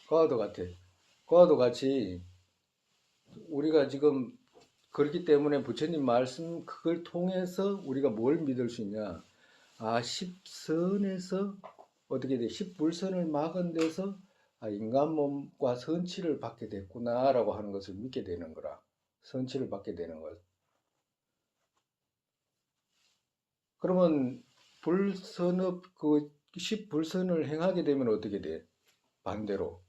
그와도 같아. 그와도 같이 우리가 지금 그렇기 때문에 부처님 말씀 그걸 통해서 우리가 뭘 믿을 수 있냐? 아, 십선에서 어떻게 돼? 십불선을 막은 데서 아, 인간 몸과 선치를 받게 됐구나라고 하는 것을 믿게 되는 거라. 선치를 받게 되는 것. 그러면 불선업 그 십불선을 행하게 되면 어떻게 돼? 반대로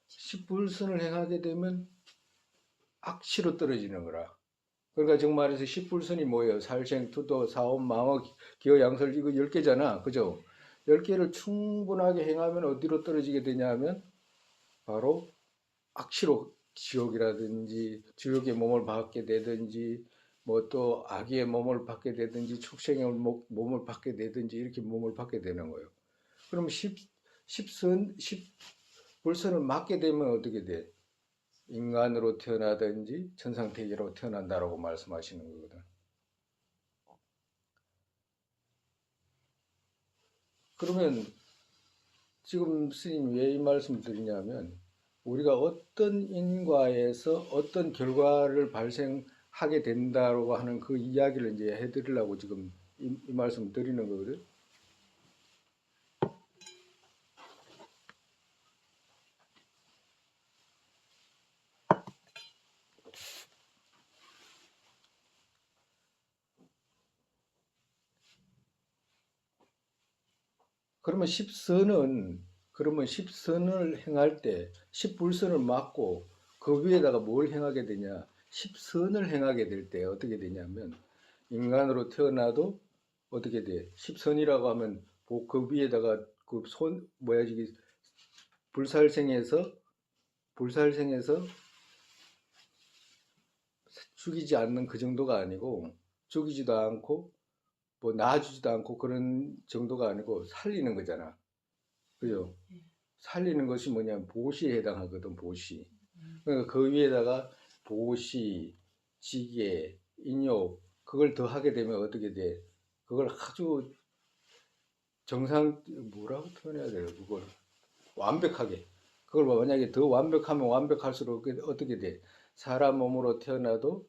십불선을 행하게 되면 악취로 떨어지는 거라. 그러니까 정말에서 십불선이 뭐예요? 살생, 투도, 사업, 망어, 기어, 양설 이거 10개잖아. 그죠? 10개를 충분하게 행하면 어디로 떨어지게 되냐면 바로 악취로 지옥이라든지 지옥의 몸을 받게 되든지 뭐 또 악의 몸을 받게 되든지 축생의 몸을 받게 되든지 이렇게 몸을 받게 되는 거예요. 그럼 십불선을 맞게 되면 어떻게 돼? 인간으로 태어나든지 천상태계로 태어난다라고 말씀하시는 거거든. 그러면 지금 스님 왜 이 말씀을 드리냐면 우리가 어떤 인과에서 어떤 결과를 발생하게 된다고 하는 그 이야기를 이제 해드리려고 지금 이 말씀을 드리는 거거든. 그러면 십선을 행할 때 십불선을 막고 그 위에다가 뭘 행하게 되냐? 십선을 행하게 될 때 어떻게 되냐면 인간으로 태어나도 어떻게 돼? 십선이라고 하면 그 위에다가 그 손 뭐야 지기 불살생에서 불살생에서 죽이지 않는 그 정도가 아니고 죽이지도 않고 뭐 낳아주지도 않고 그런 정도가 아니고 살리는 거잖아. 그죠? 살리는 것이 뭐냐면 보시에 해당하거든. 보시. 그러니까 그 위에다가 보시, 지게, 인욕 그걸 더 하게 되면 어떻게 돼? 그걸 아주 정상 뭐라고 표현해야 돼요? 그걸 완벽하게. 그걸 만약에 더 완벽하면 완벽할수록 어떻게 돼? 사람 몸으로 태어나도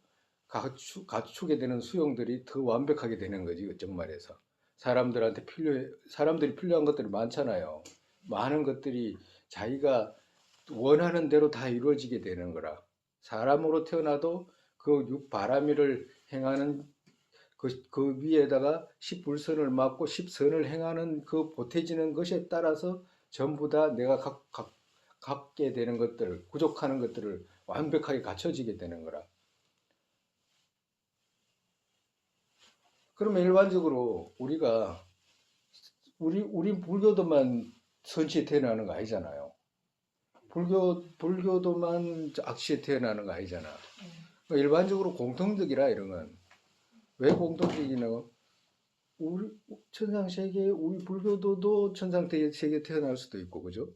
갖추게 되는 수용들이 더 완벽하게 되는 거지, 어정 말해서. 사람들이 필요한 것들이 많잖아요. 많은 것들이 자기가 원하는 대로 다 이루어지게 되는 거라. 사람으로 태어나도 그 육바라밀을 행하는 그 위에다가 십불선을 맞고 십선을 행하는 그 보태지는 것에 따라서 전부 다 내가 갖게 되는 것들, 부족하는 것들을 완벽하게 갖춰지게 되는 거라. 그러면 일반적으로 우리 불교도만 선치에 태어나는 거 아니잖아요. 불교도만 악취에 태어나는 거 아니잖아. 일반적으로 공통적이라 이런 건. 왜 공통적이냐면 우리 천상세계 우리 불교도도 천상세계에 태어날 수도 있고 그죠?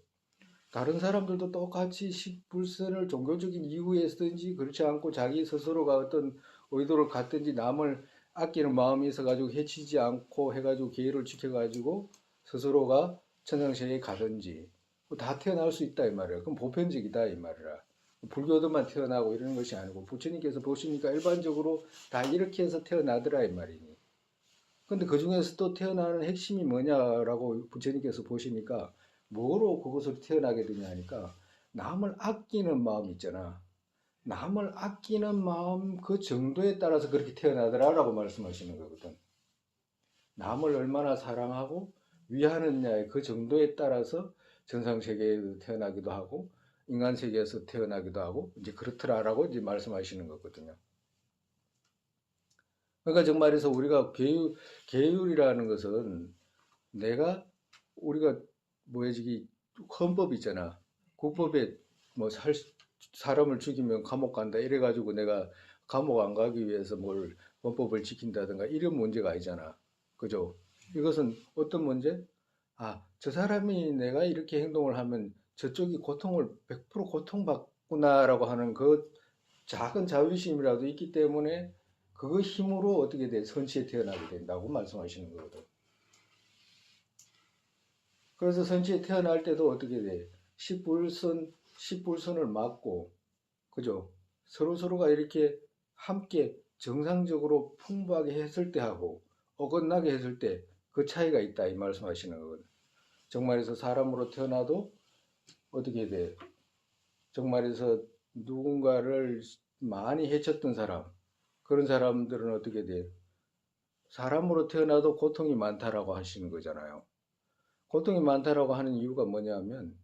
다른 사람들도 똑같이 십불선을 종교적인 이유에서든지 그렇지 않고 자기 스스로가 어떤 의도를 갖든지 남을 아끼는 마음이 있어가지고 해치지 않고 해가지고 계율을 지켜가지고 스스로가 천상세계에 가든지 다 태어날 수 있다 이 말이야. 그럼 보편적이다 이 말이라. 불교도만 태어나고 이러는 것이 아니고 부처님께서 보시니까 일반적으로 다 이렇게 해서 태어나더라 이 말이니. 근데 그 중에서 또 태어나는 핵심이 뭐냐라고 부처님께서 보시니까 뭐로 그것을 태어나게 되냐 하니까 남을 아끼는 마음 있잖아. 남을 아끼는 마음 그 정도에 따라서 그렇게 태어나더라라고 말씀하시는 거거든. 남을 얼마나 사랑하고 위하느냐의 그 정도에 따라서 정상세계에 태어나기도 하고 인간세계에서 태어나기도 하고 이제 그렇더라라고 이제 말씀하시는 거거든요. 그러니까 정말에서 우리가 계율이라는 것은 내가 우리가 뭐해지기 헌법 있잖아. 국법에 뭐 사람을 죽이면 감옥 간다 이래가지고 내가 감옥 안 가기 위해서 뭘 헌법을 지킨다든가 이런 문제가 아니잖아. 그죠? 이것은 어떤 문제? 아, 저 사람이 내가 이렇게 행동을 하면 저쪽이 고통을 100% 고통받구나라고 하는 그 작은 자존심이라도 있기 때문에 그 힘으로 어떻게 돼? 선치에 태어나게 된다고 말씀하시는 거거든. 그래서 선지에 태어날 때도 어떻게 돼? 십불선을 막고, 그죠? 서로가 이렇게 함께 정상적으로 풍부하게 했을 때하고 어긋나게 했을 때 그 차이가 있다 이 말씀하시는 거거든. 정말에서 사람으로 태어나도 어떻게 돼? 정말에서 누군가를 많이 해쳤던 사람, 그런 사람들은 어떻게 돼? 사람으로 태어나도 고통이 많다라고 하시는 거잖아요. 고통이 많다라고 하는 이유가 뭐냐면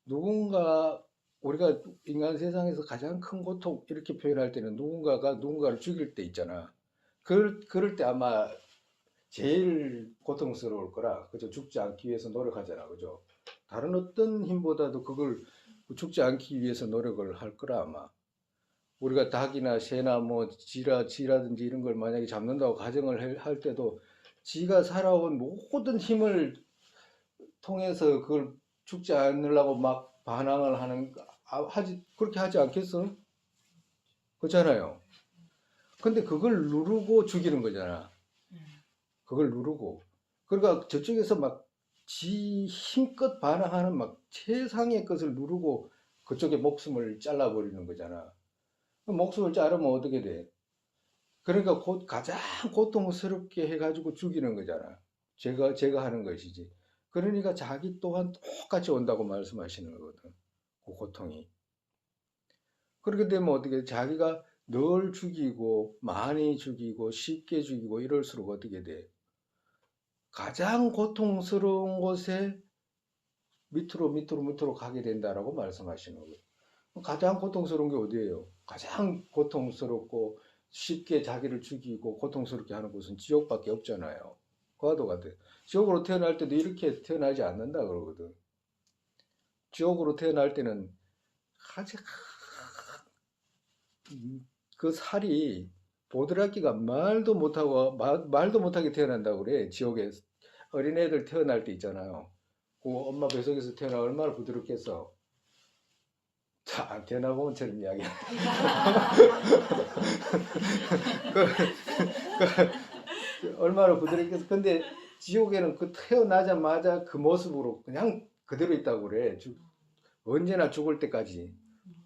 누군가 우리가 인간 세상에서 가장 큰 고통 이렇게 표현할 때는 누군가가 누군가를 죽일 때 있잖아. 그럴 때 아마 제일 고통스러울 거라. 그죠? 죽지 않기 위해서 노력하잖아. 그죠? 다른 어떤 힘보다도 그걸 죽지 않기 위해서 노력을 할 거라 아마. 우리가 닭이나 새나 뭐 쥐라든지 이런 걸 만약에 잡는다고 가정을 할 때도 지가 살아온 모든 힘을 통해서 그걸 죽지 않으려고 막 반항을 그렇게 하지 않겠어? 그렇잖아요. 근데 그걸 누르고 죽이는 거잖아. 그걸 누르고. 그러니까 저쪽에서 막 지 힘껏 반항하는 막 최상의 것을 누르고 그쪽에 목숨을 잘라버리는 거잖아. 목숨을 자르면 어떻게 돼? 그러니까 가장 고통스럽게 해가지고 죽이는 거잖아. 제가 하는 것이지. 그러니까 자기 또한 똑같이 온다고 말씀하시는 거거든. 그 고통이. 그렇게 되면 어떻게 자기가 늘 죽이고 많이 죽이고 쉽게 죽이고 이럴수록 어떻게 돼? 가장 고통스러운 곳에 밑으로 가게 된다라고 말씀하시는 거예요. 가장 고통스러운 게 어디예요? 가장 고통스럽고 쉽게 자기를 죽이고 고통스럽게 하는 곳은 지옥밖에 없잖아요. 그와도 같아요. 지옥으로 태어날 때도 이렇게 태어나지 않는다 그러거든. 지옥으로 태어날 때는 가장 그 살이 보드라기가 말도 못하게 태어난다고 그래. 지옥에 어린애들 태어날 때 있잖아요. 그 엄마 뱃속에서 태어나 얼마나 부드럽겠어. 자, 태어나보면 저런 이야기야. 얼마나 부드럽겠어. 근데 지옥에는 그 태어나자마자 그 모습으로 그냥 그대로 있다고 그래. 언제나 죽을 때까지.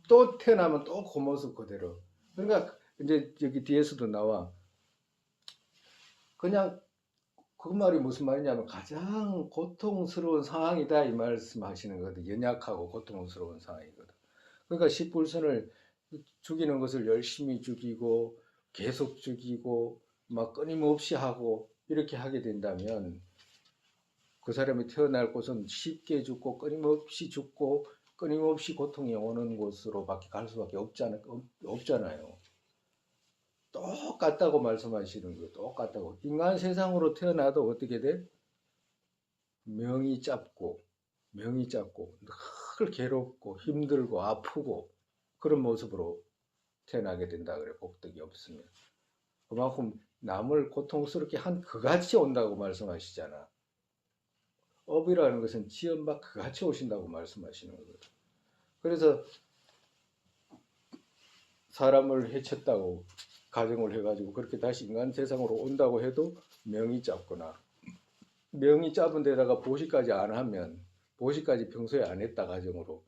또 태어나면 또 그 모습 그대로. 그러니까 이제 여기 뒤에서도 나와. 그냥 그 말이 무슨 말이냐면 가장 고통스러운 상황이다 이 말씀하시는 거거든. 연약하고 고통스러운 상황이거든. 그러니까 십불선을 죽이는 것을 열심히 죽이고 계속 죽이고 막 끊임없이 하고 이렇게 하게 된다면 그 사람이 태어날 곳은 쉽게 죽고 끊임없이 죽고 끊임없이 고통이 오는 곳으로밖에 갈 수밖에 없잖아요. 똑같다고 말씀하시는 거예요. 똑같다고. 인간 세상으로 태어나도 어떻게 돼? 명이 짧고 늘 괴롭고 힘들고 아프고 그런 모습으로 태어나게 된다 그래. 복덕이 없으면. 그만큼 남을 고통스럽게 한 그같이 온다고 말씀하시잖아. 업이라는 것은 지연박 그같이 오신다고 말씀하시는 거거든. 그래서 사람을 해쳤다고 가정을 해가지고 그렇게 다시 인간 세상으로 온다고 해도 명이 짧거나 명이 짧은 데다가 보시까지 안 하면 보시까지 평소에 안 했다 가정으로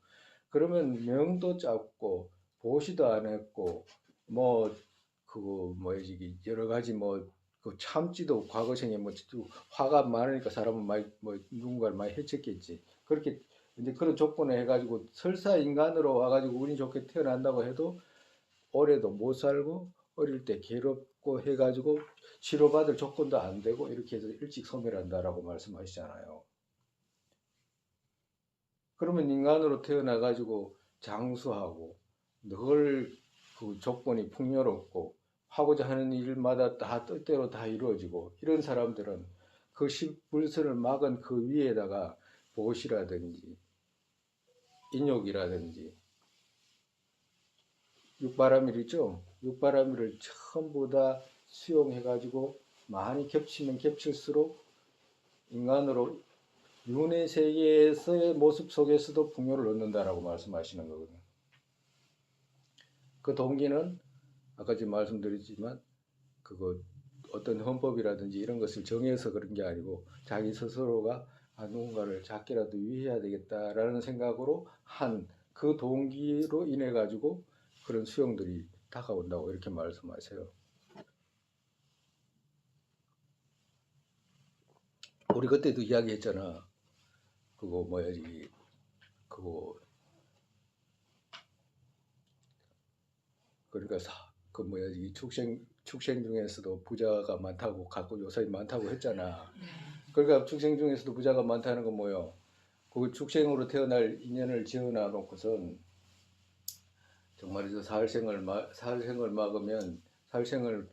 그러면 명도 짧고 보시도 안 했고 뭐 그거 뭐지 여러 가지 뭐 그 참지도 과거생에 뭐 화가 많으니까 사람은 많이 뭐 누군가를 많이 해쳤겠지. 그렇게 이제 그런 조건을 해가지고 설사 인간으로 와가지고 운이 좋게 태어난다고 해도 오래도 못 살고 어릴 때 괴롭고 해가지고 치료받을 조건도 안 되고 이렇게 해서 일찍 소멸한다라고 말씀하시잖아요. 그러면 인간으로 태어나가지고 장수하고 늘 그 조건이 풍요롭고 하고자 하는 일마다 다 뜻대로 다 이루어지고 이런 사람들은 그 십불선을 막은 그 위에다가 보시라든지 인욕이라든지 육바라밀 있죠? 육바라밀을 전부 다 수용해가지고 많이 겹치면 겹칠수록 인간으로 윤회 세계에서의 모습 속에서도 풍요를 얻는다라고 말씀하시는 거거든요. 그 동기는 아까 지금 말씀드렸지만 그거 어떤 헌법이라든지 이런 것을 정해서 그런 게 아니고 자기 스스로가 누군가를 작게라도 위해야 되겠다라는 생각으로 한 그 동기로 인해 가지고 그런 수용들이 다가온다고 이렇게 말씀하세요. 우리 그때도 이야기했잖아. 그거 뭐야지, 그거 그러니까 그 뭐야지, 축생 중에서도 부자가 많다고 갖고 요새 많다고 했잖아. 그러니까 축생 중에서도 부자가 많다는 건 뭐요? 그 축생으로 태어날 인연을 지어놔 놓고선 정말이죠. 살생을 막으면 살생을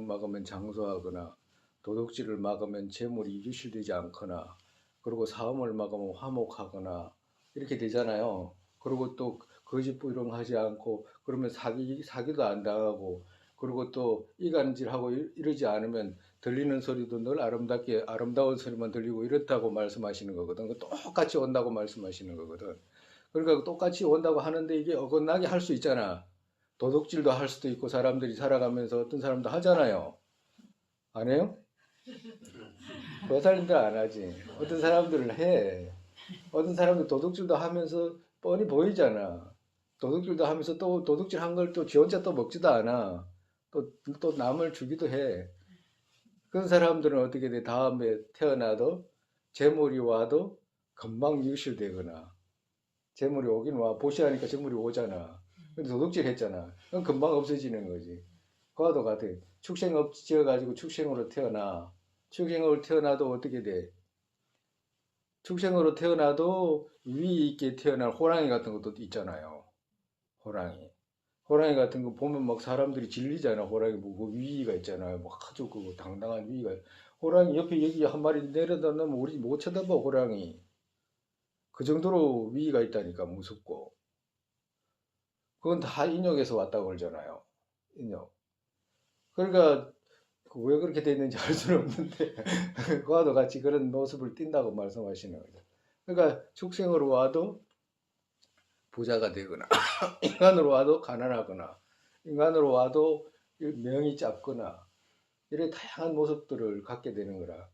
막으면 장수하거나 도둑질을 막으면 재물이 유실되지 않거나 그리고 사음을 막으면 화목하거나 이렇게 되잖아요. 그리고 또 거짓부렁하지 않고 그러면 사기도 안 당하고 그리고 또 이간질하고 이러지 않으면 들리는 소리도 늘 아름답게 아름다운 소리만 들리고 이렇다고 말씀하시는 거거든. 똑같이 온다고 말씀하시는 거거든. 그러니까 똑같이 온다고 하는데 이게 어긋나게 할 수 있잖아. 도둑질도 할 수도 있고 사람들이 살아가면서 어떤 사람도 하잖아요. 안 해요? 도살림들 안 하지. 어떤 사람들을 해. 어떤 사람들 도둑질도 하면서 뻔히 보이잖아. 도둑질도 하면서 또 도둑질 한 걸 또 지 혼자 또 먹지도 않아. 또 남을 주기도 해. 그런 사람들은 어떻게 돼? 다음에 태어나도 재물이 와도 금방 유실되거나 재물이 오긴 와. 보시하니까 재물이 오잖아. 근데 도둑질 했잖아. 그럼 금방 없어지는 거지. 그와도 같아. 축생업 지어가지고 축생으로 태어나. 축생으로 태어나도 어떻게 돼? 축생으로 태어나도 위 있게 태어난 호랑이 같은 것도 있잖아요. 호랑이. 호랑이 같은 거 보면 막 사람들이 질리잖아. 호랑이 보고 위가 있잖아요. 막 아주 그 당당한 위가. 호랑이 옆에 여기 한 마리 내려다 놓으면 우리 못 쳐다봐, 호랑이. 그 정도로 위가 있다니까, 무섭고. 그건 다 인욕에서 왔다고 그러잖아요. 인욕. 그러니까 왜 그렇게 돼 있는지 알 수는 없는데 그와도 같이 그런 모습을 띈다고 말씀하시는 거죠. 그러니까 축생으로 와도 부자가 되거나 인간으로 와도 가난하거나 인간으로 와도 명이 짧거나 이런 다양한 모습들을 갖게 되는 거라.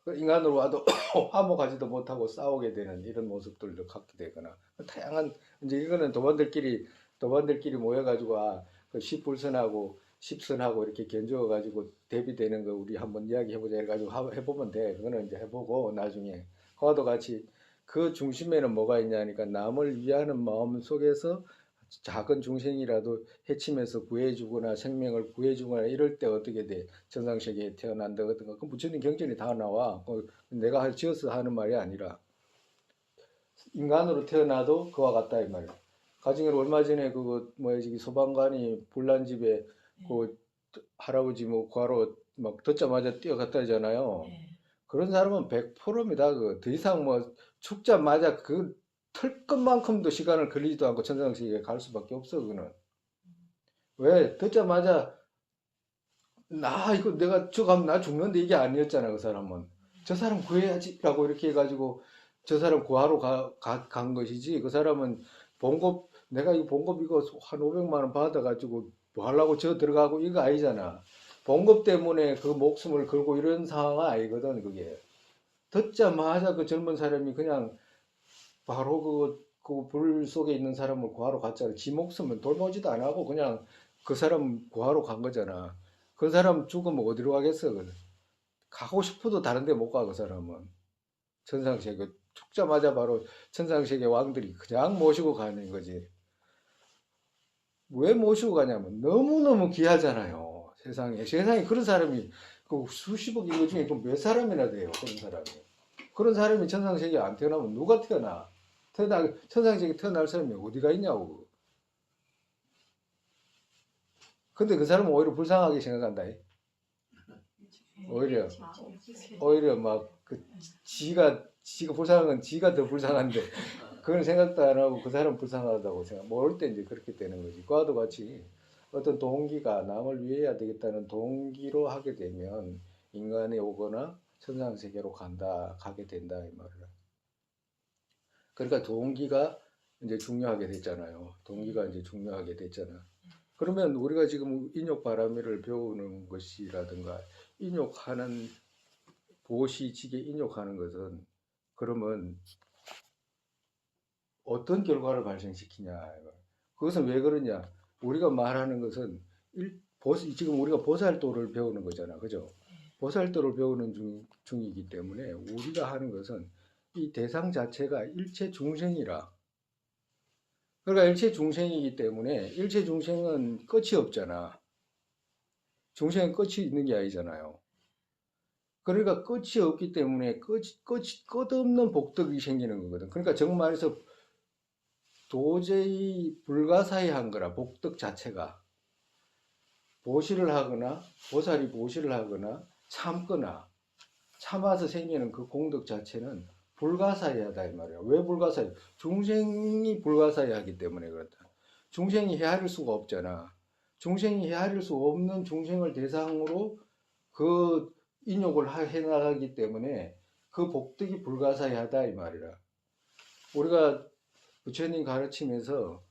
인간으로 와도 화목하지도 못하고 싸우게 되는 이런 모습들도 갖게 되거나 다양한 이제 이거는 도반들끼리 모여가지고 그 십불선하고 십선하고 이렇게 견주어가지고 대비되는 거 우리 한번 이야기해보자 해가지고 해보면 돼. 그거는 이제 해보고 나중에 그와도 같이 그 중심에는 뭐가 있냐니까 남을 위하는 마음 속에서 작은 중생이라도 해치면서 구해주거나 생명을 구해주거나 이럴 때 어떻게 돼? 전상세계에 태어난다든가 그 부처님 경전이 다 나와. 내가 지어서 하는 말이 아니라 인간으로 태어나도 그와 같다 이 말이야. 가정에 얼마 전에 그거 뭐야 저기 소방관이 불난 집에 그 할아버지 뭐 구하러 막 듣자마자 뛰어갔다 하잖아요. 그런 사람은 100%입니다. 그 더 이상 뭐 죽자마자 그 털 것만큼도 시간을 걸리지도 않고 천상세계에 갈 수밖에 없어. 그는 왜 듣자마자 나 이거 내가 저가면 나 죽는데 이게 아니었잖아. 그 사람은 저 사람 구해야지라고 이렇게 해가지고 저 사람 구하러 간 것이지. 그 사람은 봉급 내가 이 봉급 이거 한 500만 원 받아가지고 뭐 하려고 저 들어가고 이거 아니잖아. 봉급 때문에 그 목숨을 걸고 이런 상황은 아니거든. 그게 듣자마자 그 젊은 사람이 그냥 바로 그 불 속에 있는 사람을 구하러 갔잖아. 지 목숨은 돌보지도 안 하고 그냥 그 사람 구하러 간 거잖아. 그 사람 죽으면 어디로 가겠어? 가고 싶어도 다른 데 못 가, 그 사람은. 천상세계 죽자마자 바로 천상세계 왕들이 그냥 모시고 가는 거지. 왜 모시고 가냐면 너무너무 귀하잖아요. 세상에 그런 사람이 그 수십억 인구 중에 몇 사람이나 돼요. 그런 사람이. 그런 사람이 천상세계에 안 태어나면 누가 태어나? 천상세계에 태어날 사람이 어디가 있냐고. 근데 그 사람은 오히려 불쌍하게 생각한다. 오히려 막 지가 불쌍한 건 지가 더 불쌍한데 그런 생각도 안 하고 그 사람 불쌍하다고 모를 때 이제 그렇게 되는 거지. 그와도 같이 어떤 동기가 남을 위해야 되겠다는 동기로 하게 되면 인간에 오거나 천상세계로 가게 된다 이 말이야. 그러니까 동기가 이제 중요하게 됐잖아요. 동기가 이제 중요하게 됐잖아. 그러면 우리가 지금 인욕바람일을 배우는 것이라든가 인욕하는 보시직에 인욕하는 것은 그러면 어떤 결과를 발생시키냐. 그것은 왜 그러냐. 우리가 말하는 것은 지금 우리가 보살도를 배우는 거잖아. 그죠? 보살도를 배우는 중이기 때문에 우리가 하는 것은 이 대상 자체가 일체 중생이라. 그러니까 일체 중생이기 때문에 일체 중생은 끝이 없잖아. 중생은 끝이 있는 게 아니잖아요. 그러니까 끝이 없기 때문에 끝없는 복덕이 생기는 거거든. 그러니까 정말에서 도저히 불가사의한 거라. 복덕 자체가 보시를 하거나 보살이 보시를 하거나 참거나 참아서 생기는 그 공덕 자체는 불가사의하다 이 말이야. 왜 불가사의? 중생이 불가사의하기 때문에 그렇다. 중생이 헤아릴 수가 없잖아. 중생이 헤아릴 수 없는 중생을 대상으로 그 인욕을 해나가기 때문에 그 복덕이 불가사의하다 이 말이라. 우리가 부처님 가르치면서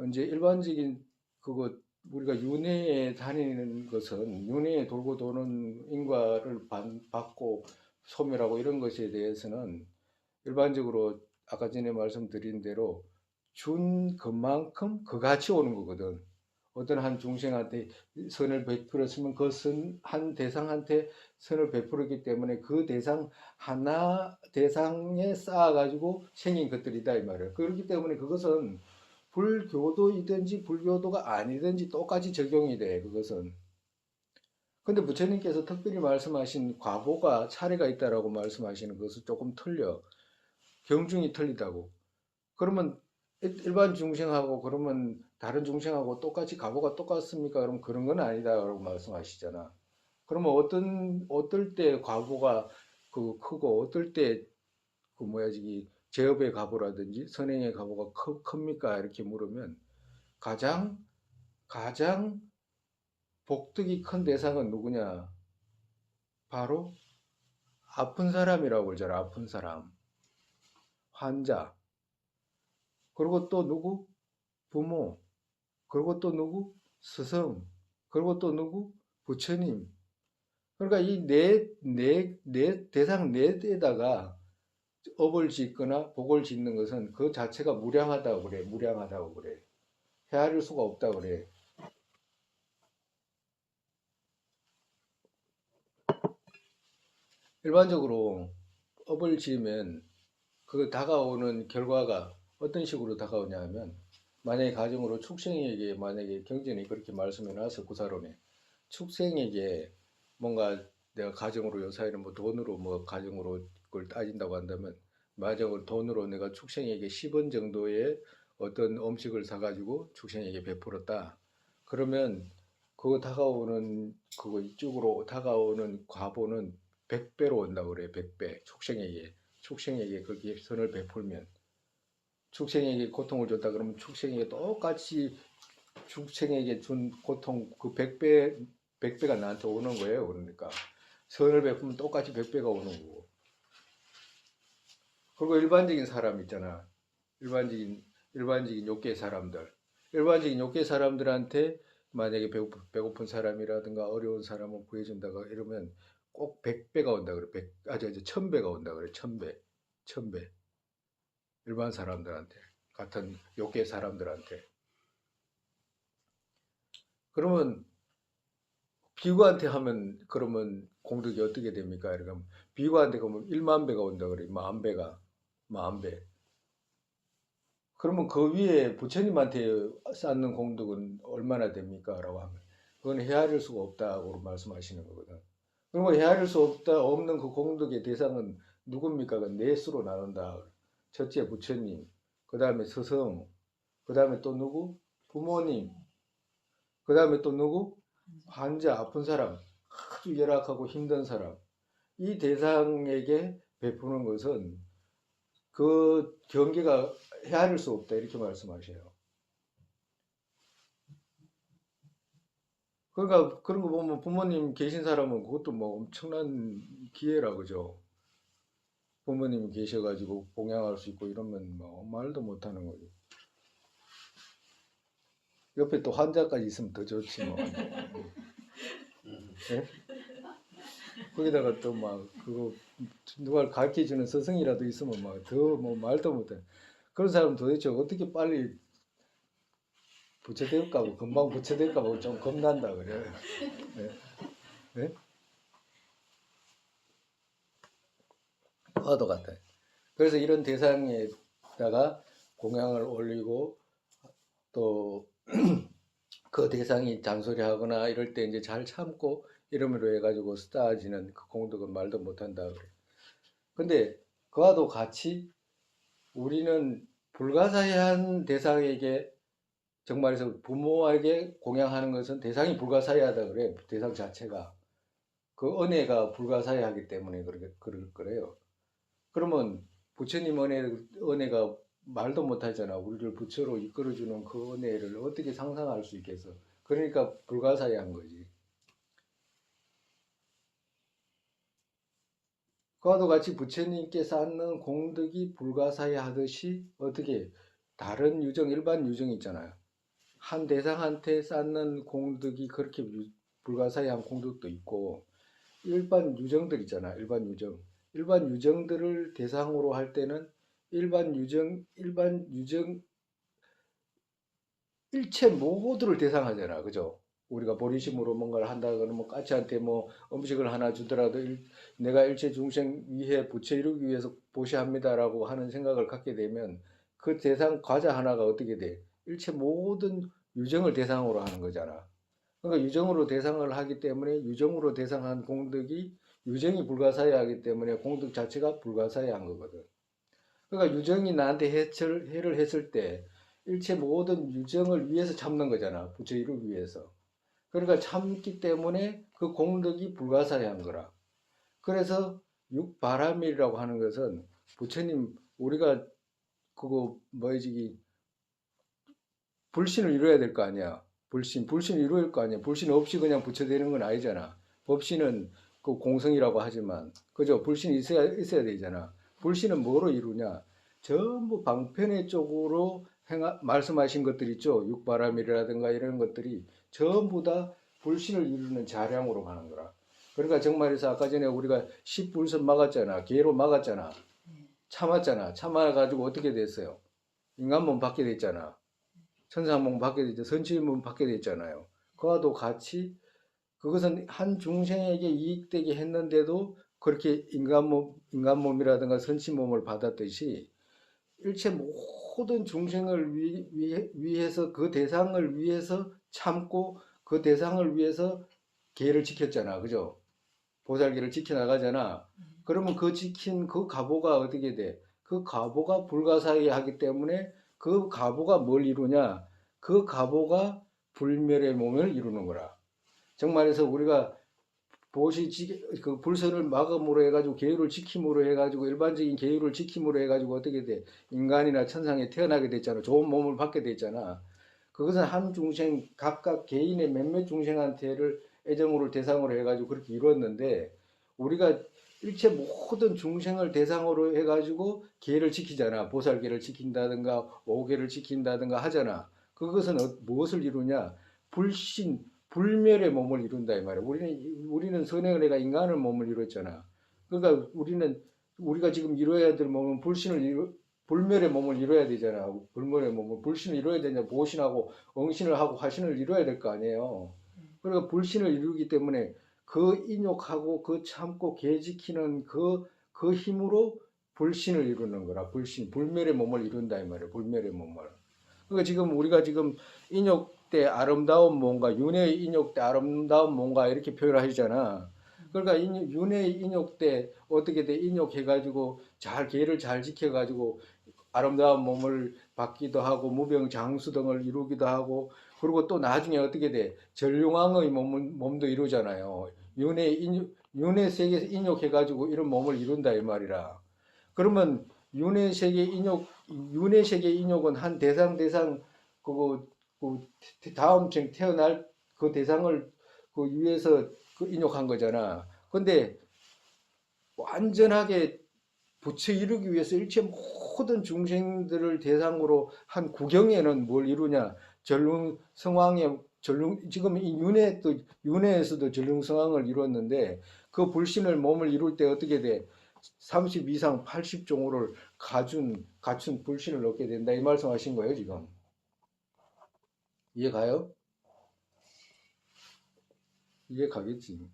이제 일반적인 그거 우리가 윤회에 다니는 것은 윤회에 돌고 도는 인과를 받고 소멸하고 이런 것에 대해서는 일반적으로 아까 전에 말씀드린 대로 준 것만큼 그같이 오는 거거든. 어떤 한 중생한테 선을 베풀었으면 그 한 대상한테 선을 베풀었기 때문에 그 대상 하나 대상에 쌓아가지고 생긴 것들이다 이 말이에요. 그렇기 때문에 그것은 불교도이든지 불교도가 아니든지 똑같이 적용이 돼 그것은. 근데 부처님께서 특별히 말씀하신 과보가 차례가 있다라고 말씀하시는 것은 조금 틀려. 경중이 틀리다고. 그러면 일반 중생하고 그러면 다른 중생하고 똑같이 과보가 똑같습니까? 그럼 그런 건 아니다라고 말씀하시잖아. 그러면 어떨 때 과보가 그 크고 어떨 때 그 뭐야 저기 제업의 과보라든지 선행의 과보가 큽니까? 이렇게 물으면 가장 복덕이 큰 대상은 누구냐? 바로 아픈 사람이라고 그러잖아. 아픈 사람, 환자. 그리고 또 누구? 부모. 그리고 또 누구? 스승. 그리고 또 누구? 부처님. 그러니까 이 대상 넷에다가 업을 짓거나 복을 짓는 것은 그 자체가 무량하다고 그래. 무량하다고 그래. 헤아릴 수가 없다고 그래. 일반적으로 업을 지으면 그 다가오는 결과가 어떤 식으로 다가오냐 하면 만약에 가정으로 축생에게 만약에 경전이 그렇게 말씀해 놨어 구사론에 축생에게 뭔가 내가 가정으로 요사이는 뭐 돈으로 뭐 가정으로 그걸 따진다고 한다면 만약에 돈으로 내가 축생에게 10원 정도의 어떤 음식을 사가지고 축생에게 베풀었다. 그러면 그거 다가오는 그거 이쪽으로 다가오는 과보는 100배로 온다고 그래. 100배 축생에게 그렇게 선을 베풀면 축생에게 고통을 줬다 그러면 축생에게 똑같이 축생에게 준 고통 그 100배가 나한테 오는 거예요. 그러니까 선을 베풀면 똑같이 100배가 오는 거고. 그리고 일반적인 사람 있잖아. 일반적인 욕계 사람들. 일반적인 욕계 사람들한테 만약에 배고픈 사람이라든가 어려운 사람을 구해준다고 이러면 꼭 100배가 온다 그래. 1000배가 온다 그래. 1000배. 1000배. 일반 사람들한테. 같은 욕계 사람들한테. 그러면 비구한테 하면 그러면 공덕이 어떻게 됩니까? 그러면 비구한테 그러면 1만 배가 온다 그래. 만 배가. 만 배. 그러면 그 위에 부처님한테 쌓는 공덕은 얼마나 됩니까? 라고 하면 그건 헤아릴 수가 없다고 말씀하시는 거거든. 그러면 헤아릴 수 없는 그 공덕의 대상은 누굽니까? 그 넷으로 나눈다. 첫째 부처님, 그 다음에 스승, 그 다음에 또 누구? 부모님, 그 다음에 또 누구? 환자, 아픈 사람, 아주 열악하고 힘든 사람. 이 대상에게 베푸는 것은 그 경계가 헤아릴 수 없다. 이렇게 말씀하셔요. 그러니까 그런 거 보면 부모님 계신 사람은 그것도 뭐 엄청난 기회라 그죠. 부모님이 계셔가지고 봉양할 수 있고 이러면 뭐 말도 못하는 거죠. 옆에 또 환자까지 있으면 더 좋지 뭐. 네? 거기다가 또 막 그거 누가 가르쳐 주는 스승이라도 있으면 막 더 뭐 말도 못해. 그런 사람 도대체 어떻게 빨리 부처될까 고 금방 부처될까 봐 좀 겁난다 그래. 네? 네? 화도 같아. 그래서 이런 대상에다가 공양을 올리고 또 그 대상이 잔소리하거나 이럴 때 이제 잘 참고 이름으로 해가지고 쌓아지는 그 공덕은 말도 못한다 그래. 근데 그와도 같이 우리는 불가사의한 대상에게 정말에서 부모에게 공양하는 것은 대상이 불가사의하다 그래. 대상 자체가 그 은혜가 불가사의하기 때문에 그럴 거래요. 그러면 부처님 은혜가 말도 못하잖아. 우리를 부처로 이끌어주는 그 은혜를 어떻게 상상할 수 있겠어. 그러니까 불가사의한 거지. 그와도 같이 부처님께 쌓는 공덕이 불가사의하듯이 어떻게 다른 유정, 일반 유정이 있잖아요. 한 대상한테 쌓는 공덕이 그렇게 불가사의한 공덕도 있고 일반 유정들 있잖아. 일반 유정. 일반 유정들을 대상으로 할 때는 일반 유정 일체 모두를 대상하잖아. 그죠? 우리가 보리심으로 뭔가를 한다 그러면 까치한테 뭐 음식을 하나 주더라도 내가 일체 중생 위해 부처 이루기 위해서 보시합니다라고 하는 생각을 갖게 되면 그 대상 과자 하나가 어떻게 돼? 일체 모든 유정을 대상으로 하는 거잖아. 그러니까 유정으로 대상을 하기 때문에 유정으로 대상한 공덕이 유정이 불가사의하기 때문에 공덕 자체가 불가사의한 거거든. 그러니까 유정이 나한테 해를 했을 때 일체 모든 유정을 위해서 참는 거잖아. 부처 이루기 위해서. 그러니까 참기 때문에 그 공덕이 불가사의한 거라. 그래서 육바라밀이라고 하는 것은 부처님 우리가 그거 뭐지 불신을 이루어야 될 거 아니야. 불신을 이루어야 거 아니야. 불신 없이 그냥 부처되는 건 아니잖아. 법신은 그 공성이라고 하지만, 그죠? 불신이 있어야 되잖아. 불신은 뭐로 이루냐? 전부 방편의 쪽으로 말씀하신 것들 있죠. 육바람이라든가 이런 것들이 전부 다 불신을 이루는 자량으로 가는 거라. 그러니까 정말에서 아까 전에 우리가 십불선 막았잖아. 개로 막았잖아. 참았잖아. 참아가지고 어떻게 됐어요? 인간몸 받게 됐잖아. 천사몽 받게 되죠. 선지문 받게 됐잖아요. 그와도 같이 그것은 한 중생에게 이익되게 했는데도 그렇게 인간몸이라든가 선치몸을 받았듯이 일체 모든 중생을 위해서 그 대상을 위해서 참고 그 대상을 위해서 계를 지켰잖아. 그죠? 보살계를 지켜나가잖아. 그러면 그 지킨 그 가보가 어떻게 돼? 그 가보가 불가사의하기 때문에 그 가보가 뭘 이루냐? 그 가보가 불멸의 몸을 이루는 거라. 정말해서 우리가 그 불선을 막음으로 해가지고 계율을 지킴으로 해가지고 일반적인 계율을 지킴으로 해가지고 어떻게 돼? 인간이나 천상에 태어나게 됐잖아. 좋은 몸을 받게 됐잖아. 그것은 한 중생 각각 개인의 몇몇 중생한테를 애정으로 대상으로 해가지고 그렇게 이루었는데 우리가 일체 모든 중생을 대상으로 해가지고 계를 지키잖아. 보살계를 지킨다든가 오계를 지킨다든가 하잖아. 그것은 무엇을 이루냐? 불신, 불멸의 몸을 이룬다 이 말이야. 우리는 선행을 해가 인간의 몸을 이뤘잖아. 그러니까 우리가 지금 이루어야 될 몸은 불멸의 몸을 이뤄야 되잖아. 불멸의 몸을 불신을 이뤄야 되냐? 보신하고 응신을 하고 화신을 이뤄야 될 거 아니에요. 그러니까 불신을 이루기 때문에 그 인욕하고 그 참고 계지키는 그 힘으로 불신을 이루는 거라. 불멸의 몸을 이룬다 이 말이야. 불멸의 몸을. 그러니까 지금 우리가 지금 인욕 때 아름다운 뭔가 윤회의 인욕 때 아름다운 뭔가 이렇게 표현하시잖아. 그러니까 윤회의 인욕 때 어떻게 돼? 인욕해가지고 계를 잘 지켜가지고 아름다운 몸을 받기도 하고 무병장수 등을 이루기도 하고 그리고 또 나중에 어떻게 돼? 전룡왕의 몸도 이루잖아요. 윤회 세계에서 인욕해가지고 이런 몸을 이룬다 이 말이라. 그러면 윤회 세계 인욕은 한 대상 그거 그 다음 생 태어날 그 대상을 그 위해서 그 인욕한 거잖아. 근데 완전하게 부처 이루기 위해서 일체 모든 중생들을 대상으로 한 구경에는 뭘 이루냐? 전릉성왕의 지금 이 윤회에서도 전릉성왕을 이뤘는데 그 불신을 몸을 이룰 때 어떻게 돼? 30 이상 80종호를 갖춘 불신을 얻게 된다. 이 말씀하신 거예요, 지금. 이해 가요? 이해 가겠지.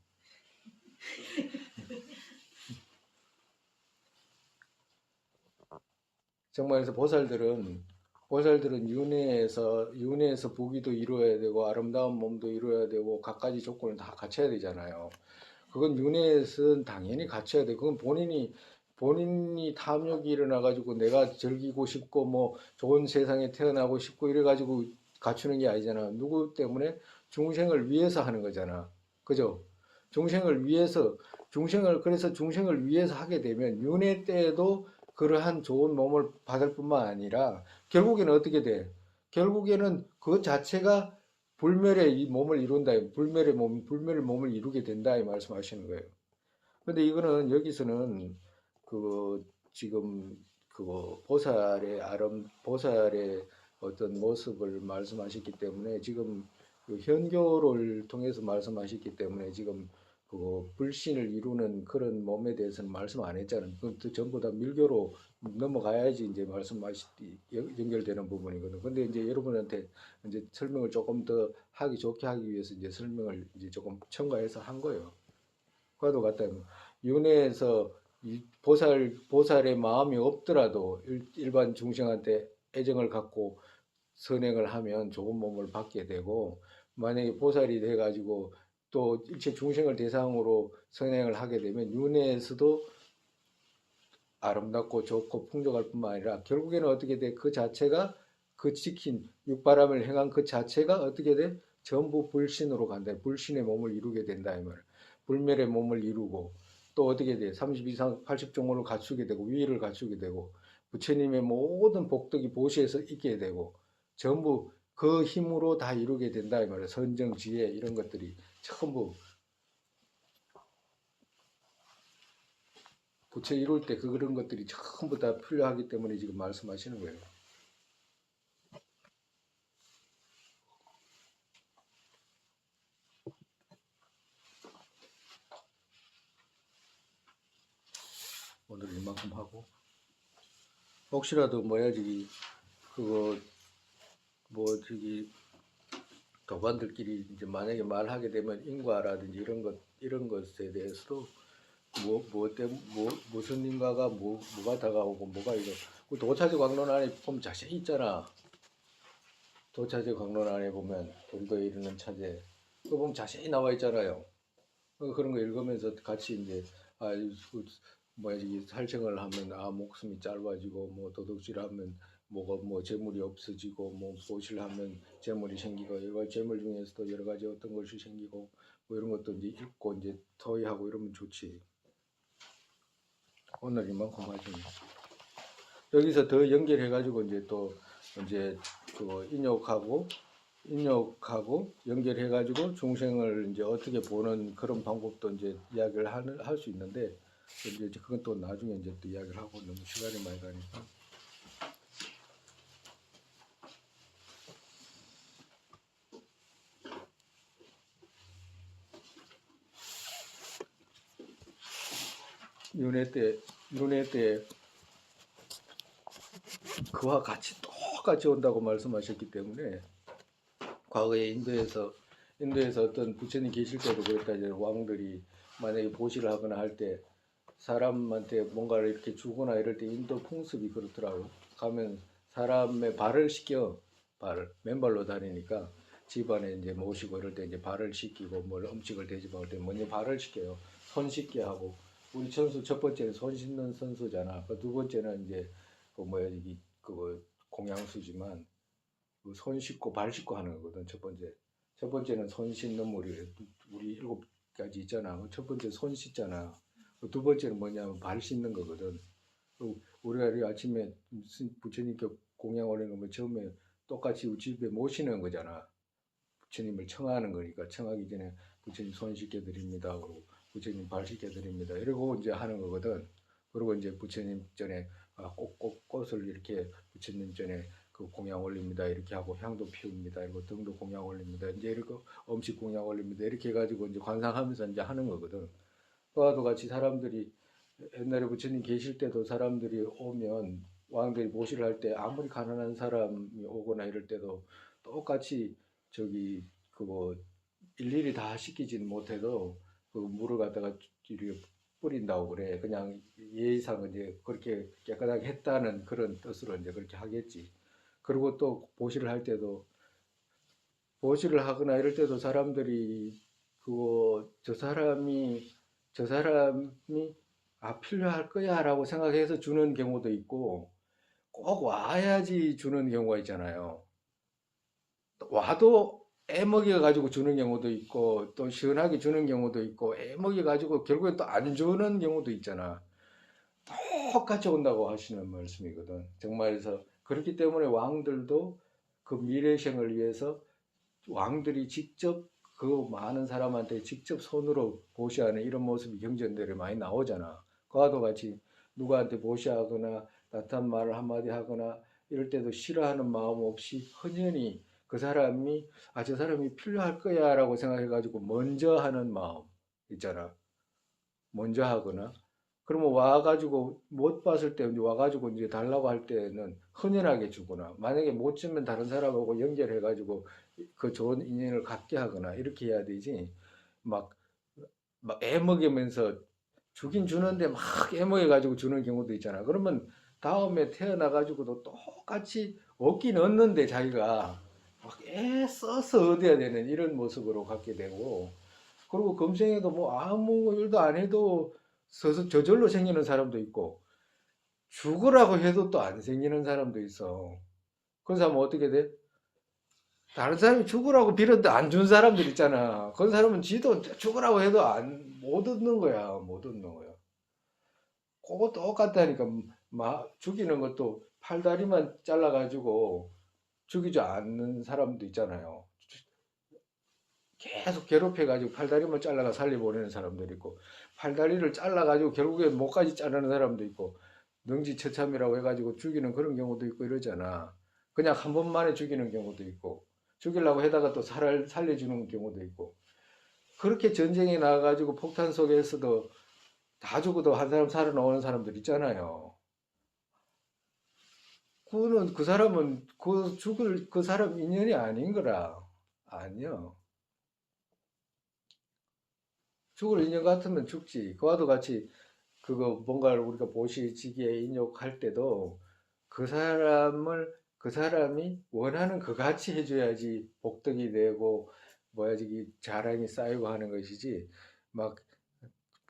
정말 그래서 보살들은 윤회에서 보기도 이루어야 되고 아름다운 몸도 이루어야 되고 갖가지 조건을 다 갖춰야 되잖아요. 그건 윤회에서는 당연히 갖춰야 돼. 그건 본인이 탐욕이 일어나가지고 내가 즐기고 싶고 뭐 좋은 세상에 태어나고 싶고 이래가지고 갖추는 게 아니잖아. 누구 때문에? 중생을 위해서 하는 거잖아. 그죠? 그래서 중생을 위해서 하게 되면 윤회 때에도 그러한 좋은 몸을 받을 뿐만 아니라 결국에는 어떻게 돼? 결국에는 그 자체가 불멸의 이 몸을 이룬다. 불멸의 몸을 이루게 된다. 이 말씀하시는 거예요. 근데 이거는 여기서는 그 지금 그 보살의 어떤 모습을 말씀하셨기 때문에 지금 그 현교를 통해서 말씀하셨기 때문에 지금 그 불신을 이루는 그런 몸에 대해서는 말씀 안 했잖아요. 그것도 전부 다 밀교로 넘어가야지 이제 연결되는 부분이거든. 근데 이제 여러분한테 이제 설명을 조금 더 하기 좋게 하기 위해서 이제 설명을 이제 조금 첨가해서 한 거예요. 과도 같다. 윤회에서 보살의 마음이 없더라도 일반 중생한테 애정을 갖고 선행을 하면 좋은 몸을 받게 되고, 만약에 보살이 돼가지고 또 일체 중생을 대상으로 선행을 하게 되면 윤회에서도 아름답고 좋고 풍족할 뿐만 아니라 결국에는 어떻게 돼? 그 자체가 그 지킨 육바람을 행한 그 자체가 어떻게 돼? 전부 불신으로 간다. 불신의 몸을 이루게 된다 이 말. 불멸의 몸을 이루고 또 어떻게 돼? 30 이상 80종호를 갖추게 되고 위를 갖추게 되고 부처님의 모든 복덕이 보시에서 있게 되고 전부 그 힘으로 다 이루게 된다 이 말이야. 선정, 지혜 이런 것들이 전부 부처 이룰 때 그런 것들이 전부 다 필요하기 때문에 지금 말씀하시는 거예요. 오늘 이만큼 하고 혹시라도 뭐야 저기 그거 뭐 저기 도반들끼리 이제 만약에 말하게 되면 인과라든지 이런 것에 대해서도 무슨 인과가 뭐가 다가오고 뭐가 이거 그 도차지 광론 안에 보면 자세히 있잖아. 도차지 광론 안에 보면 본도에 이르는 차제 그거 보면 자세히 나와 있잖아요. 그런 거 읽으면서 같이 이제 뭐야 이 살생을 하면 목숨이 짧아지고 뭐 도둑질하면 뭐가 뭐 재물이 없어지고 뭐 보실하면 재물이 생기고 여러 재물 중에서도 여러 가지 어떤 것이 생기고 뭐 이런 것도 이제 읽고 이제 토의하고 이러면 좋지. 오늘 이만큼 하죠. 여기서 더 연결해가지고 이제 또 이제 그 인욕하고 연결해가지고 중생을 이제 어떻게 보는 그런 방법도 이제 이야기를 할 수 있는데 이제 그건 또 나중에 이제 또 이야기를 하고 너무 시간이 많이 가니까. 윤회 때 그와 같이 똑같이 온다고 말씀하셨기 때문에 과거에 인도에서 어떤 부처님 계실 때도 그랬다. 이제 왕들이 만약에 보시를 하거나 할 때 사람한테 뭔가를 이렇게 주거나 이럴 때 인도 풍습이 그렇더라고요. 가면 사람의 발을 씻겨. 맨발로 다니니까 집안에 이제 모시고 이럴 때 이제 발을 씻기고 뭘 음식을 대접할 때 먼저 발을 씻겨요. 손 씻게 하고 우리 천수 첫 번째는 손 씻는 선수잖아. 두 번째는 이제 그 뭐야 그 공양수지만 그 손 씻고 발 씻고 하는 거거든. 첫 번째는 손 씻는 우리 일곱 가지 있잖아. 첫 번째 손 씻잖아. 두 번째는 뭐냐면 발 씻는 거거든. 우리가 아침에 부처님께 공양 올리는 거면 처음에 똑같이 우리 집에 모시는 거잖아. 부처님을 청하는 거니까 청하기 전에 부처님 손 씻게 드립니다. 그리고 부처님 발 씻게 드립니다. 이러고 이제 하는 거거든. 그리고 이제 부처님 전에 꽃을 이렇게 부처님 전에 그 공양 올립니다. 이렇게 하고 향도 피웁니다. 이러고 등도 공양 올립니다. 이제 이렇게 음식 공양 올립니다. 이렇게 해가지고 이제 관상하면서 이제 하는 거거든. 그와도 같이 사람들이 옛날에 부처님 계실 때도 사람들이 오면 왕들이 모시를 할 때 아무리 가난한 사람이 오거나 이럴 때도 똑같이 저기 그거 일일이 다 시키지는 못해도 그 물을 갖다가 이렇게 뿌린다고 그래. 그냥 예의상은 이제 그렇게 깨끗하게 했다는 그런 뜻으로 이제 그렇게 하겠지. 그리고 또 보시를 할 때도 보시를 하거나 이럴 때도 사람들이 그거 저 사람이 필요할 거야라고 생각해서 주는 경우도 있고 꼭 와야지 주는 경우가 있잖아요. 와도 애먹여 가지고 주는 경우도 있고 또 시원하게 주는 경우도 있고 애먹여 가지고 결국엔 또 안 주는 경우도 있잖아. 똑같이 온다고 하시는 말씀이거든. 정말에서 그렇기 때문에 왕들도 그 미래생을 위해서 왕들이 직접 그 많은 사람한테 직접 손으로 보시하는 이런 모습이 경전들에 많이 나오잖아. 그와도 같이 누구한테 보시하거나 나타난 말을 한마디 하거나 이럴 때도 싫어하는 마음 없이 헌연히 그 사람이 저 사람이 필요할 거야 라고 생각해가지고 먼저 하는 마음 있잖아. 먼저 하거나 그러면 와가지고 못 봤을 때 와가지고 이제 달라고 할 때는 헌연하게 주거나 만약에 못 주면 다른 사람하고 연결해가지고 그 좋은 인연을 갖게 하거나 이렇게 해야 되지. 막, 막 애먹이면서 주긴 주는데 막 애먹여가지고 주는 경우도 있잖아. 그러면 다음에 태어나가지고도 똑같이 얻긴 얻는데 자기가 막 애써서 얻어야 되는 이런 모습으로 갖게 되고 그리고 금생에도 뭐 아무 일도 안 해도 저절로 생기는 사람도 있고 죽으라고 해도 또 안 생기는 사람도 있어. 그런 사람은 어떻게 돼? 다른 사람이 죽으라고 빌었는데 안 준 사람들 있잖아. 그런 사람은 지도 죽으라고 해도 못 얻는 거야. 못 얻는 거야. 그거 똑같다니까. 죽이는 것도 팔다리만 잘라가지고 죽이지 않는 사람도 있잖아요. 계속 괴롭혀가지고 팔다리만 잘라가 살려보내는 사람도 있고 팔다리를 잘라가지고 결국에 목까지 자르는 사람도 있고 능지처참이라고 해가지고 죽이는 그런 경우도 있고 이러잖아. 그냥 한 번만에 죽이는 경우도 있고 죽이려고 해다가 또 살려주는 경우도 있고 그렇게 전쟁에 나가가지고 폭탄 속에서도 다 죽어도 한 사람 살아나오는 사람들 있잖아요. 그 사람은 죽을 그 사람 인연이 아닌 거라. 아니요. 죽을 인연 같으면 죽지. 그와도 같이 그거 뭔가를 우리가 보시지기에 인욕할 때도 그 사람이 원하는 그 같이 해줘야지 복덕이 되고 뭐야 저기 자랑이 쌓이고 하는 것이지. 막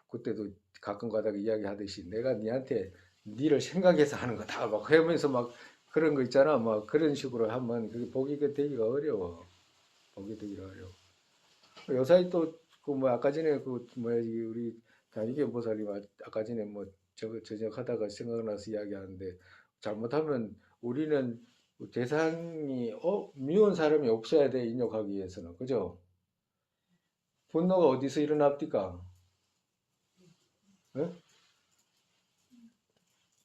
그때도 가끔 가다가 이야기하듯이 내가 니한테 니를 생각해서 하는 거다 막 하면서 막 그런 거 있잖아. 막 그런 식으로 하면 그게 복이 되기가 어려워. 복이 되기가 어려워. 요사이 또 그 뭐 아까 전에 그 뭐야 우리 다니게 보살님 아까 전에 뭐 저녁 하다가 생각나서 이야기하는데 잘못하면 우리는 대상이 미운 사람이 없어야 돼 인욕하기 위해서는 그죠? 분노가 어디서 일어납니까? 예?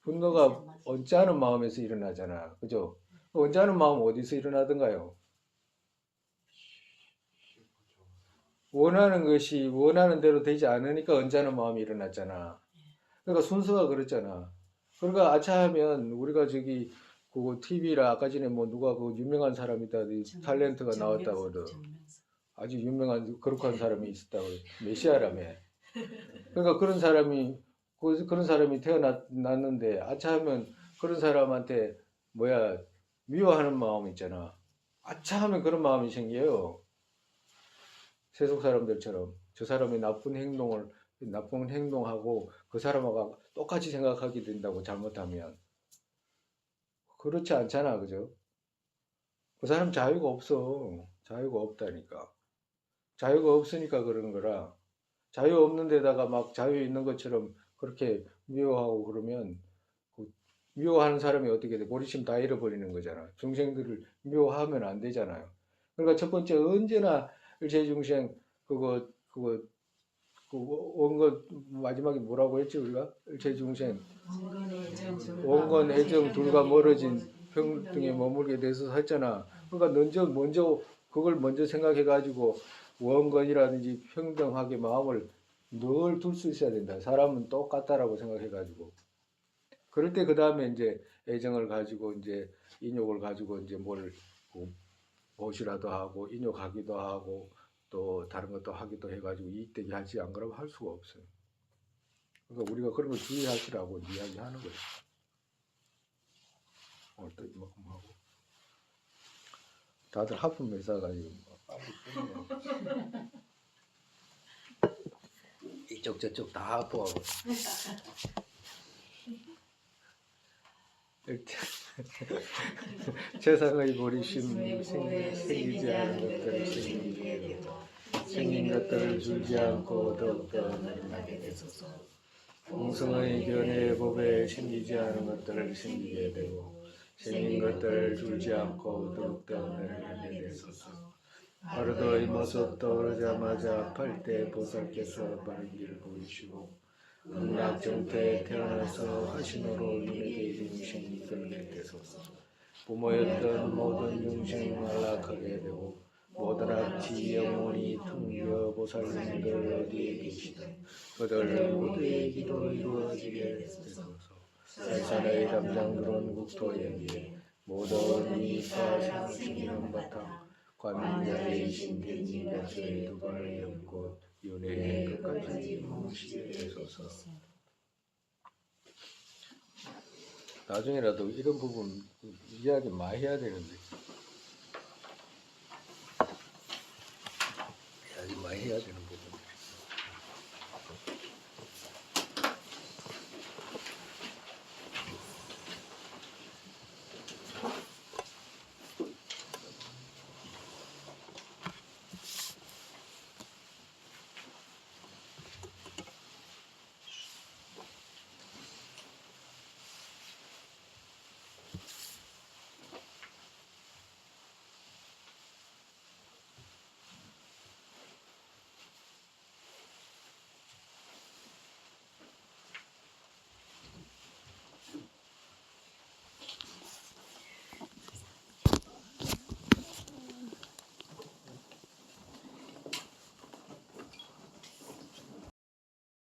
분노가 언짢은 마음에서 일어나잖아 그죠? 언짢은 마음 어디서 일어나던가요? 원하는 것이 원하는 대로 되지 않으니까 언짢은 마음이 일어났잖아. 그러니까 순서가 그렇잖아. 그러니까 아차하면 우리가 저기 그 TV라 아까 전에 뭐 누가 그 유명한 사람이다 탤런트가 나왔다고 그러 아주 유명한 거룩한 사람이 있었다고 메시아라며. 그러니까 그런 사람이 태어났는데 아차하면 그런 사람한테 뭐야 미워하는 마음 있잖아. 아차하면 그런 마음이 생겨요. 세속 사람들처럼 저 사람이 나쁜 행동하고 그 사람하고 똑같이 생각하게 된다고 잘못하면 그렇지 않잖아 그죠? 그 사람 자유가 없어. 자유가 없다니까. 자유가 없으니까 그러는 거라. 자유 없는 데다가 막 자유 있는 것처럼 그렇게 미워하고 그러면 그 미워하는 사람이 어떻게 돼? 보리심 다 잃어버리는 거잖아. 중생들을 미워하면 안 되잖아요. 그러니까 첫 번째 언제나 일체중생 그거 그 원건 마지막에 뭐라고 했지 우리가 일체중생 원건 애정 둘과 멀어진 평등에 머물게 돼서 했잖아. 그러니까 먼저 그걸 먼저 생각해 가지고 원건이라든지 평등하게 마음을 늘 둘 수 있어야 된다. 사람은 똑같다라고 생각해가지고. 그럴 때 그 다음에 이제 애정을 가지고 이제 인욕을 가지고 이제 뭘 보시라도 하고 인욕하기도 하고 또 다른 것도 하기도 해가지고 이익되게 하지 안 그러면 할 수가 없어요. 그러니까 우리가 그런 걸 주의하시라고 이야기하는 거예요. 오늘 또 이만큼 하고 다들 하품 회사 가지고 빨리 끝내. 이쪽 저쪽 다 하품하고. 세상의 보리심 생기지 않은 것들을 생기게 되고 생긴 것들을 줄지 않고 더욱더 늘어나게 되소서. 공성의 견해의 법에 생기지 않은 것들을 생기게 되고 생긴 것들을 줄지 않고 더욱더 늘어나게 되소서. 하루도의 모습 떠오르자마자 팔대 보살께서 바른 길을 보이시고 극락정토에 태어나서 화신으로 윤회게 이름신 이끌게 되소서. 부모였던 모든 영생 안락하게 되고 모든 악취 영원히 퉁겨 보살님들 어디에 계시든 그들 모두의 기도 이루어지게 되소서. 살산의 담장들은 국토에 위에 모든 이익과 생을 중요한 바탕 관자의 신대지 가초의 두 발을 엮고 윤회의 끝까지 머무시게 되소서. 나중에라도 이런 부분 이야기 많이 해야 되는데 이야기 많이 해야 되는